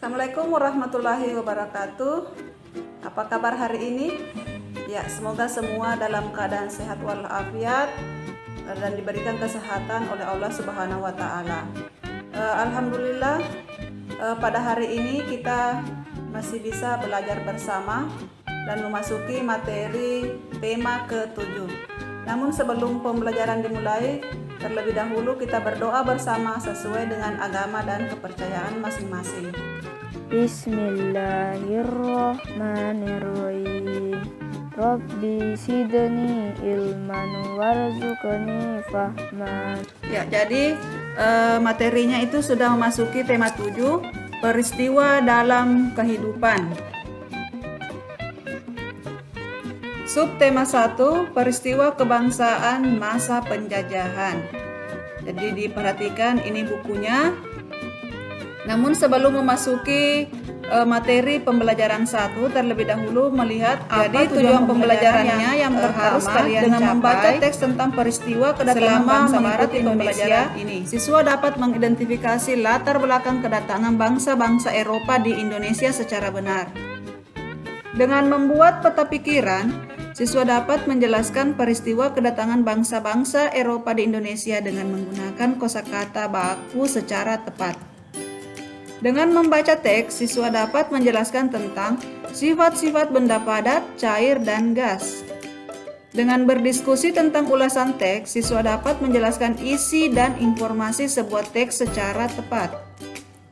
Assalamualaikum warahmatullahi wabarakatuh. Apa kabar hari ini? Ya, semoga semua dalam keadaan sehat walafiat dan diberikan kesehatan oleh Allah Subhanahu wa taala. Alhamdulillah, pada hari ini kita masih bisa belajar bersama dan memasuki materi tema ke-7. Namun sebelum pembelajaran dimulai, terlebih dahulu kita berdoa bersama sesuai dengan agama dan kepercayaan masing-masing. Bismillahirrahmanirrahim. Rabbi sidni ilman warzuqni fahman. Ya, jadi materinya itu sudah memasuki tema 7, peristiwa dalam kehidupan. Subtema 1, peristiwa kebangsaan masa penjajahan. Jadi diperhatikan ini bukunya. Namun sebelum memasuki materi pembelajaran 1, terlebih dahulu melihat jadi tujuan pembelajarannya yang harus kalian dengan membaca teks tentang peristiwa kedatangan bangsa Barat Indonesia ini. Siswa dapat mengidentifikasi latar belakang kedatangan bangsa-bangsa Eropa di Indonesia secara benar. Dengan membuat peta pikiran, siswa dapat menjelaskan peristiwa kedatangan bangsa-bangsa Eropa di Indonesia dengan menggunakan kosakata baku secara tepat. Dengan membaca teks, siswa dapat menjelaskan tentang sifat-sifat benda padat, cair, dan gas. Dengan berdiskusi tentang ulasan teks, siswa dapat menjelaskan isi dan informasi sebuah teks secara tepat.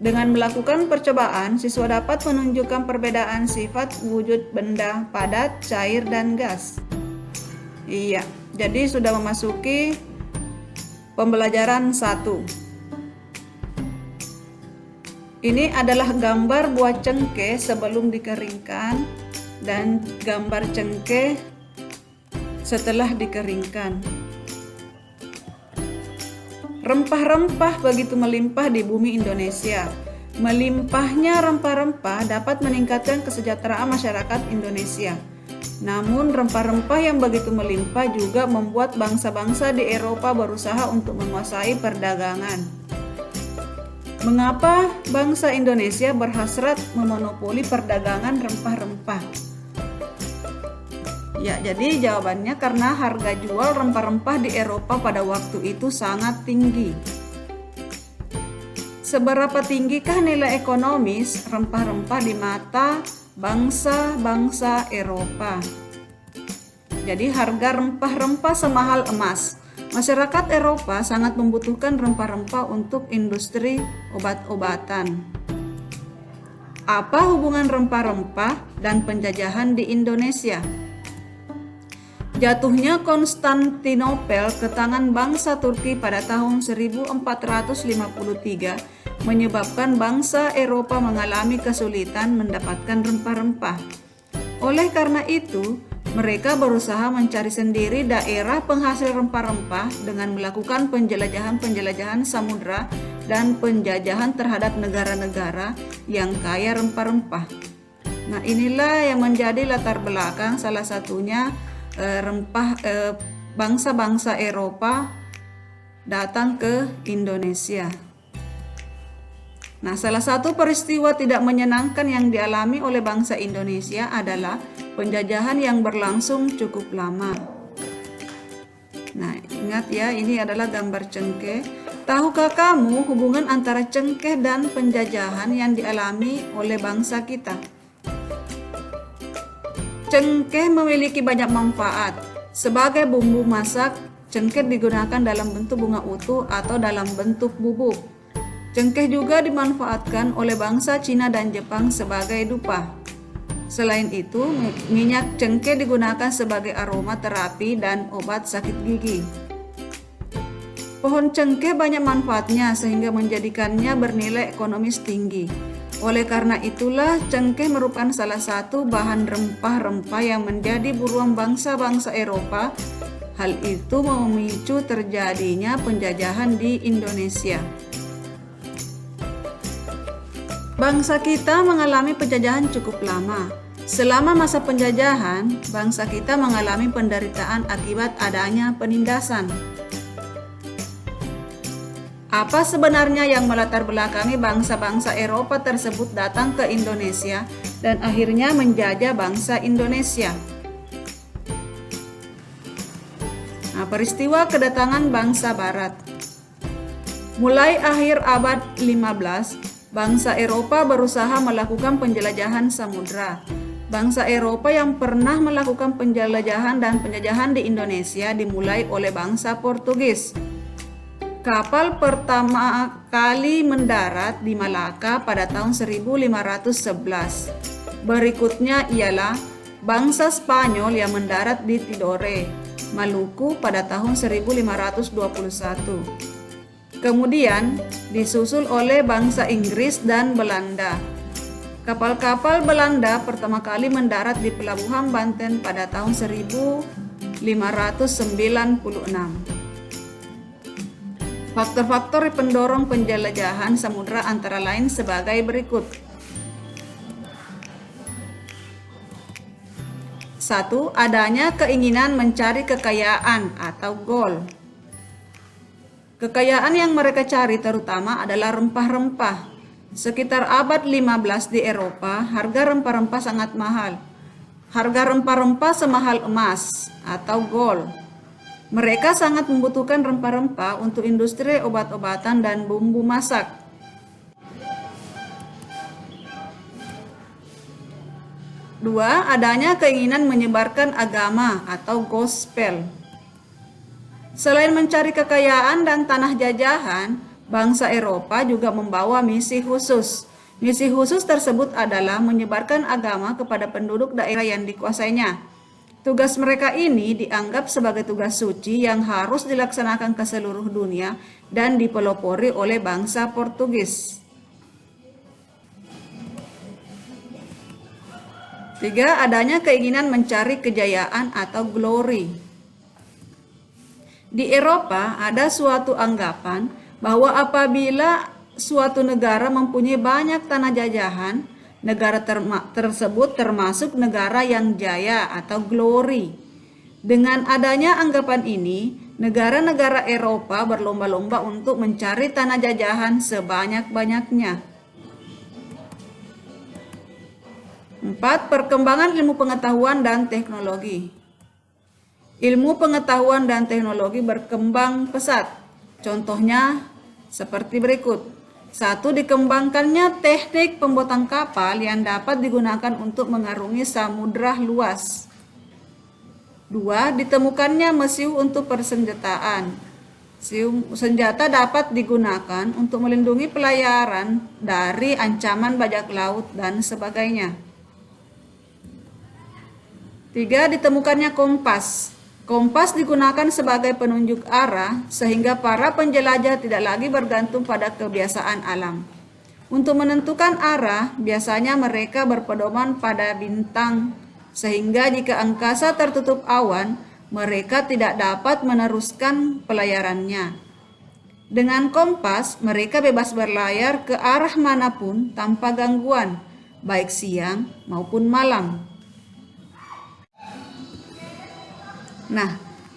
Dengan melakukan percobaan, siswa dapat menunjukkan perbedaan sifat wujud benda padat, cair, dan gas. Iya, jadi sudah memasuki pembelajaran 1. Ini adalah gambar buah cengkeh sebelum dikeringkan dan gambar cengkeh setelah dikeringkan. Rempah-rempah begitu melimpah di bumi Indonesia. Melimpahnya rempah-rempah dapat meningkatkan kesejahteraan masyarakat Indonesia. Namun rempah-rempah yang begitu melimpah juga membuat bangsa-bangsa di Eropa berusaha untuk menguasai perdagangan. Mengapa bangsa Indonesia berhasrat memonopoli perdagangan rempah-rempah? Ya, jadi jawabannya karena harga jual rempah-rempah di Eropa pada waktu itu sangat tinggi. Seberapa tinggikah nilai ekonomis rempah-rempah di mata bangsa-bangsa Eropa? Jadi harga rempah-rempah semahal emas. Masyarakat Eropa sangat membutuhkan rempah-rempah untuk industri obat-obatan. Apa hubungan rempah-rempah dan penjajahan di Indonesia? Jatuhnya Konstantinopel ke tangan bangsa Turki pada tahun 1453 menyebabkan bangsa Eropa mengalami kesulitan mendapatkan rempah-rempah. Oleh karena itu, mereka berusaha mencari sendiri daerah penghasil rempah-rempah dengan melakukan penjelajahan-penjelajahan samudra dan penjajahan terhadap negara-negara yang kaya rempah-rempah. Nah, inilah yang menjadi latar belakang salah satunya bangsa-bangsa Eropa datang ke Indonesia. Nah, salah satu peristiwa tidak menyenangkan yang dialami oleh bangsa Indonesia adalah penjajahan yang berlangsung cukup lama. Nah, ingat ya, ini adalah gambar cengkeh. Tahukah kamu hubungan antara cengkeh dan penjajahan yang dialami oleh bangsa kita? Cengkeh memiliki banyak manfaat. Sebagai bumbu masak, cengkeh digunakan dalam bentuk bunga utuh atau dalam bentuk bubuk. Cengkeh juga dimanfaatkan oleh bangsa Cina dan Jepang sebagai dupa. Selain itu, minyak cengkeh digunakan sebagai aroma terapi dan obat sakit gigi. Pohon cengkeh banyak manfaatnya sehingga menjadikannya bernilai ekonomis tinggi. Oleh karena itulah, cengkeh merupakan salah satu bahan rempah-rempah yang menjadi buruan bangsa-bangsa Eropa. Hal itu memicu terjadinya penjajahan di Indonesia. Bangsa kita mengalami penjajahan cukup lama. Selama masa penjajahan, bangsa kita mengalami penderitaan akibat adanya penindasan. Apa sebenarnya yang melatar belakangi bangsa-bangsa Eropa tersebut datang ke Indonesia dan akhirnya menjajah bangsa Indonesia? Nah, peristiwa kedatangan bangsa Barat. Mulai akhir abad 15, bangsa Eropa berusaha melakukan penjelajahan samudra. Bangsa Eropa yang pernah melakukan penjelajahan dan penjajahan di Indonesia dimulai oleh bangsa Portugis. Kapal pertama kali mendarat di Malaka pada tahun 1511. Berikutnya ialah bangsa Spanyol yang mendarat di Tidore, Maluku pada tahun 1521. Kemudian disusul oleh bangsa Inggris dan Belanda. Kapal-kapal Belanda pertama kali mendarat di Pelabuhan Banten pada tahun 1596. Faktor-faktor pendorong penjelajahan samudra antara lain sebagai berikut. 1. Adanya keinginan mencari kekayaan atau goal. Kekayaan yang mereka cari terutama adalah rempah-rempah. Sekitar abad 15 di Eropa, harga rempah-rempah sangat mahal. Harga rempah-rempah semahal emas atau gold. Mereka sangat membutuhkan rempah-rempah untuk industri obat-obatan dan bumbu masak. 2. Adanya keinginan menyebarkan agama atau gospel. Selain mencari kekayaan dan tanah jajahan, bangsa Eropa juga membawa misi khusus. Misi khusus tersebut adalah menyebarkan agama kepada penduduk daerah yang dikuasainya. Tugas mereka ini dianggap sebagai tugas suci yang harus dilaksanakan ke seluruh dunia dan dipelopori oleh bangsa Portugis. 3. Adanya keinginan mencari kejayaan atau glory. Di Eropa ada suatu anggapan bahwa apabila suatu negara mempunyai banyak tanah jajahan, negara tersebut termasuk negara yang jaya atau glory. Dengan adanya anggapan ini, negara-negara Eropa berlomba-lomba untuk mencari tanah jajahan sebanyak-banyaknya. 4. Perkembangan ilmu pengetahuan dan teknologi. Ilmu pengetahuan dan teknologi berkembang pesat. Contohnya seperti berikut. 1. Dikembangkannya teknik pembuatan kapal yang dapat digunakan untuk mengarungi samudra luas. 2. Ditemukannya mesiu untuk persenjataan. Senjata dapat digunakan untuk melindungi pelayaran dari ancaman bajak laut dan sebagainya. 3. Ditemukannya kompas. Kompas digunakan sebagai penunjuk arah sehingga para penjelajah tidak lagi bergantung pada kebiasaan alam. Untuk menentukan arah, biasanya mereka berpedoman pada bintang, sehingga jika angkasa tertutup awan, mereka tidak dapat meneruskan pelayarannya. Dengan kompas, mereka bebas berlayar ke arah manapun tanpa gangguan, baik siang maupun malam. Nah,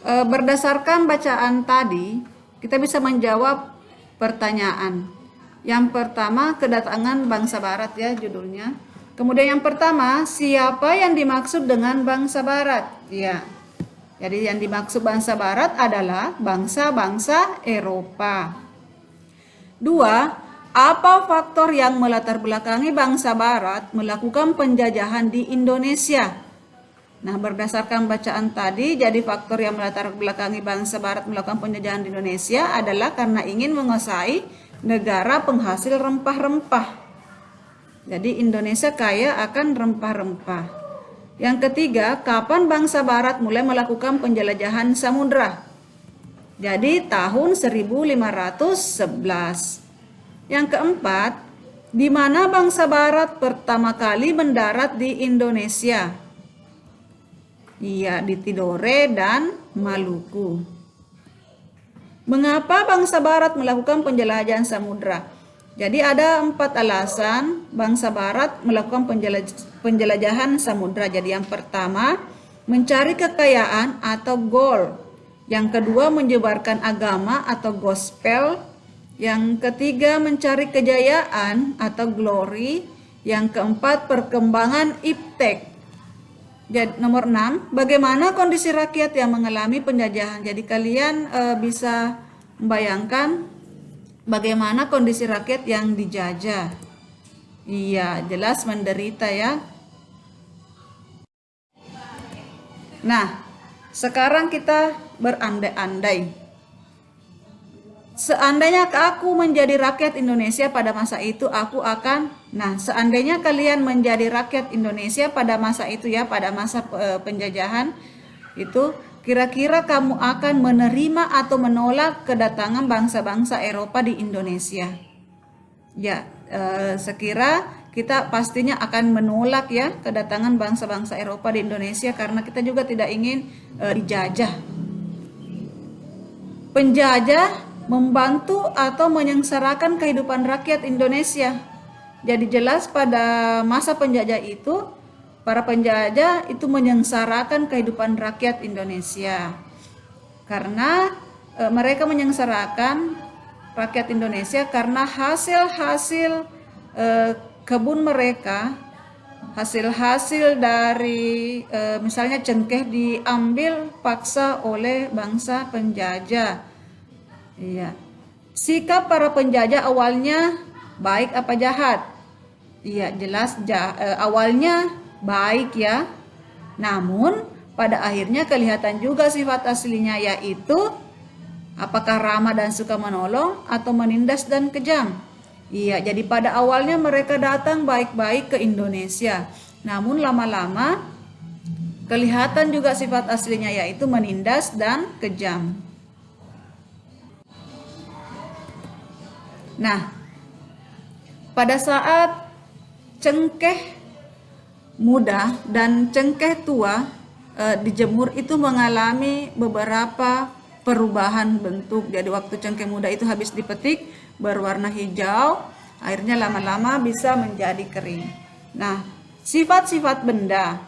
berdasarkan bacaan tadi, kita bisa menjawab pertanyaan. Yang pertama, kedatangan bangsa Barat ya judulnya. Kemudian yang pertama, siapa yang dimaksud dengan bangsa Barat? Ya, jadi yang dimaksud bangsa Barat adalah bangsa-bangsa Eropa. 2. Apa faktor yang melatar belakangi bangsa Barat melakukan penjajahan di Indonesia? Nah, berdasarkan bacaan tadi, jadi faktor yang melatar belakangi bangsa Barat melakukan penjajahan di Indonesia adalah karena ingin menguasai negara penghasil rempah-rempah. Jadi Indonesia kaya akan rempah-rempah. Yang ketiga, kapan bangsa Barat mulai melakukan penjelajahan samudra? Jadi tahun 1511. Yang keempat, di mana bangsa Barat pertama kali mendarat di Indonesia? Iya, di Tidore dan Maluku. Mengapa bangsa Barat melakukan penjelajahan samudra? Jadi ada 4 alasan bangsa Barat melakukan penjelajahan samudra. Jadi yang pertama, mencari kekayaan atau goal. Yang kedua, menyebarkan agama atau gospel. Yang ketiga, mencari kejayaan atau glory. Yang keempat, perkembangan iptek. Jadi, nomor 6, bagaimana kondisi rakyat yang mengalami penjajahan. Jadi kalian bisa membayangkan bagaimana kondisi rakyat yang dijajah. Iya, jelas menderita ya. Nah, sekarang kita berandai-andai. Seandainya aku menjadi rakyat Indonesia pada masa itu, seandainya kalian menjadi rakyat Indonesia pada masa itu ya, pada masa penjajahan itu, kira-kira kamu akan menerima atau menolak kedatangan bangsa-bangsa Eropa di Indonesia? Ya, sekira kita pastinya akan menolak ya kedatangan bangsa-bangsa Eropa di Indonesia karena kita juga tidak ingin dijajah. Penjajah membantu atau menyengsarakan kehidupan rakyat Indonesia. Jadi jelas pada masa penjajah itu, para penjajah itu menyengsarakan kehidupan rakyat Indonesia. Karena mereka menyengsarakan rakyat Indonesia karena hasil-hasil kebun mereka, hasil-hasil dari misalnya cengkeh diambil paksa oleh bangsa penjajah. Iya. Sikap para penjajah awalnya baik apa jahat? Iya, jelas awalnya baik ya. Namun pada akhirnya kelihatan juga sifat aslinya, yaitu apakah ramah dan suka menolong atau menindas dan kejam. Iya, jadi pada awalnya mereka datang baik-baik ke Indonesia. Namun lama-lama kelihatan juga sifat aslinya, yaitu menindas dan kejam. Nah, pada saat cengkeh muda dan cengkeh tua dijemur itu mengalami beberapa perubahan bentuk. Jadi waktu cengkeh muda itu habis dipetik berwarna hijau, akhirnya lama-lama bisa menjadi kering. Nah, sifat-sifat benda.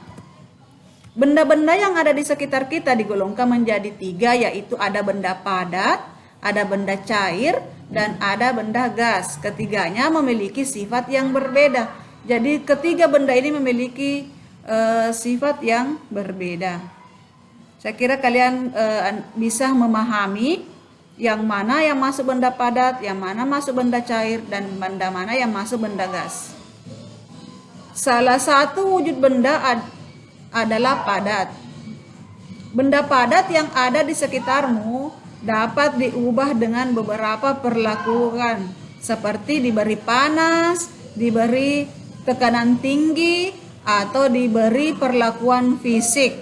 Benda-benda yang ada di sekitar kita digolongkan menjadi 3, yaitu ada benda padat, ada benda cair, dan ada benda gas. Ketiganya memiliki sifat yang berbeda. Jadi ketiga benda ini memiliki sifat yang berbeda. Saya kira kalian bisa memahami yang mana yang masuk benda padat, yang mana masuk benda cair, dan benda mana yang masuk benda gas. Salah satu wujud benda adalah padat. Benda padat yang ada di sekitarmu dapat diubah dengan beberapa perlakuan, seperti diberi panas, diberi tekanan tinggi, atau diberi perlakuan fisik,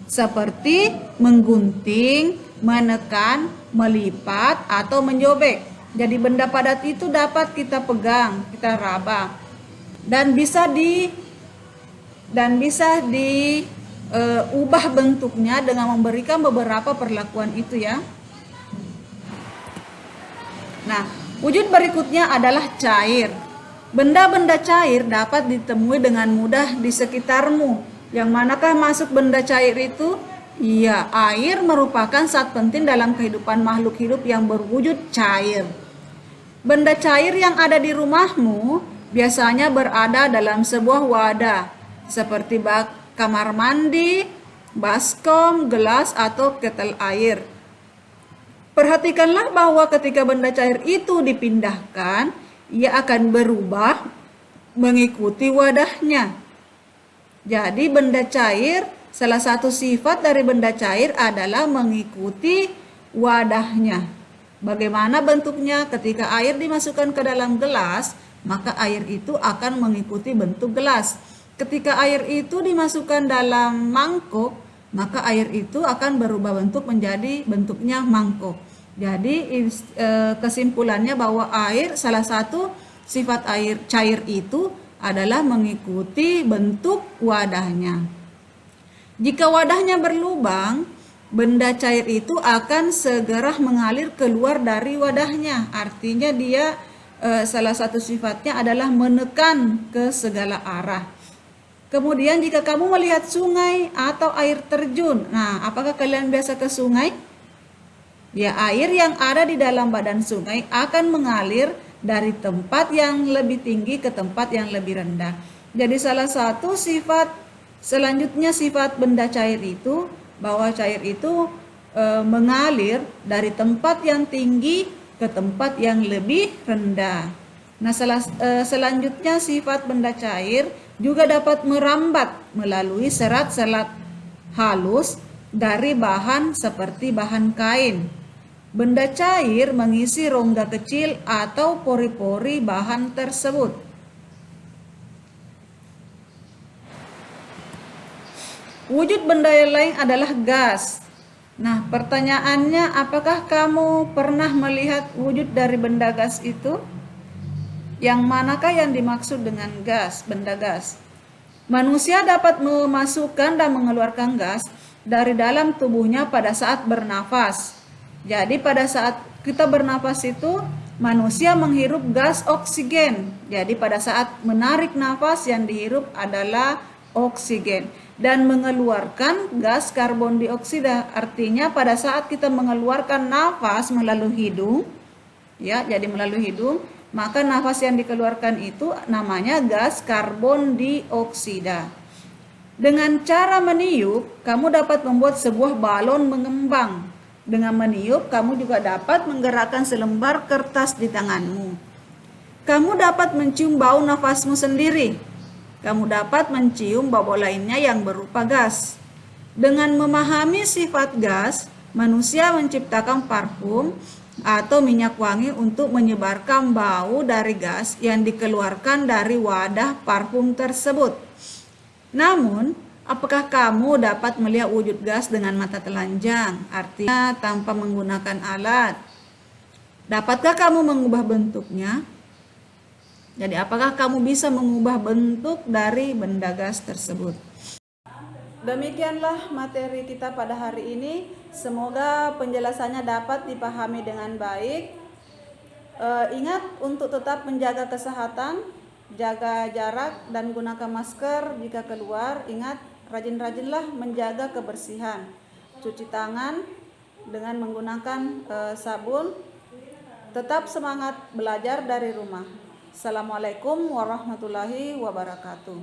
seperti menggunting, menekan, melipat, atau menjobek. Jadi benda padat itu dapat kita pegang, kita raba, dan bisa diubah bentuknya dengan memberikan beberapa perlakuan itu ya. Nah, wujud berikutnya adalah cair. Benda-benda cair dapat ditemui dengan mudah di sekitarmu. Yang manakah masuk benda cair itu? Iya, air merupakan zat penting dalam kehidupan makhluk hidup yang berwujud cair. Benda cair yang ada di rumahmu biasanya berada dalam sebuah wadah, seperti bak kamar mandi, baskom, gelas, atau ketel air. Perhatikanlah bahwa ketika benda cair itu dipindahkan, ia akan berubah mengikuti wadahnya. Jadi benda cair, salah satu sifat dari benda cair adalah mengikuti wadahnya. Bagaimana bentuknya? Ketika air dimasukkan ke dalam gelas, maka air itu akan mengikuti bentuk gelas. Ketika air itu dimasukkan dalam mangkuk, maka air itu akan berubah bentuk menjadi bentuknya mangkuk. Jadi kesimpulannya bahwa air, salah satu sifat air cair itu adalah mengikuti bentuk wadahnya. Jika wadahnya berlubang, benda cair itu akan segera mengalir keluar dari wadahnya. Artinya dia salah satu sifatnya adalah menekan ke segala arah. Kemudian jika kamu melihat sungai atau air terjun, nah apakah kalian biasa ke sungai? Ya, air yang ada di dalam badan sungai akan mengalir dari tempat yang lebih tinggi ke tempat yang lebih rendah. Jadi salah satu selanjutnya sifat benda cair itu bahwa cair itu mengalir dari tempat yang tinggi ke tempat yang lebih rendah. Nah, selanjutnya sifat benda cair juga dapat merambat melalui serat-serat halus dari bahan seperti bahan kain. Benda cair mengisi rongga kecil atau pori-pori bahan tersebut. Wujud benda yang lain adalah gas. Nah, pertanyaannya, apakah kamu pernah melihat wujud dari benda gas itu? Yang manakah yang dimaksud dengan gas, benda gas? Manusia dapat memasukkan dan mengeluarkan gas dari dalam tubuhnya pada saat bernafas. Jadi pada saat kita bernafas itu manusia menghirup gas oksigen. Jadi pada saat menarik nafas yang dihirup adalah oksigen dan mengeluarkan gas karbon dioksida. Artinya pada saat kita mengeluarkan nafas melalui hidung, ya, jadi melalui hidung, maka nafas yang dikeluarkan itu namanya gas karbon dioksida. Dengan cara meniup, kamu dapat membuat sebuah balon mengembang. Dengan meniup, kamu juga dapat menggerakkan selembar kertas di tanganmu. Kamu dapat mencium bau nafasmu sendiri. Kamu dapat mencium bau lainnya yang berupa gas. Dengan memahami sifat gas, manusia menciptakan parfum atau minyak wangi untuk menyebarkan bau dari gas yang dikeluarkan dari wadah parfum tersebut. Namun, apakah kamu dapat melihat wujud gas dengan mata telanjang? Artinya tanpa menggunakan alat. Dapatkah kamu mengubah bentuknya? Jadi apakah kamu bisa mengubah bentuk dari benda gas tersebut? Demikianlah materi kita pada hari ini. Semoga penjelasannya dapat dipahami dengan baik. Ingat untuk tetap menjaga kesehatan, jaga jarak dan gunakan masker jika keluar. Ingat, rajin-rajinlah menjaga kebersihan. Cuci tangan dengan menggunakan sabun. Tetap semangat belajar dari rumah. Assalamualaikum warahmatullahi wabarakatuh.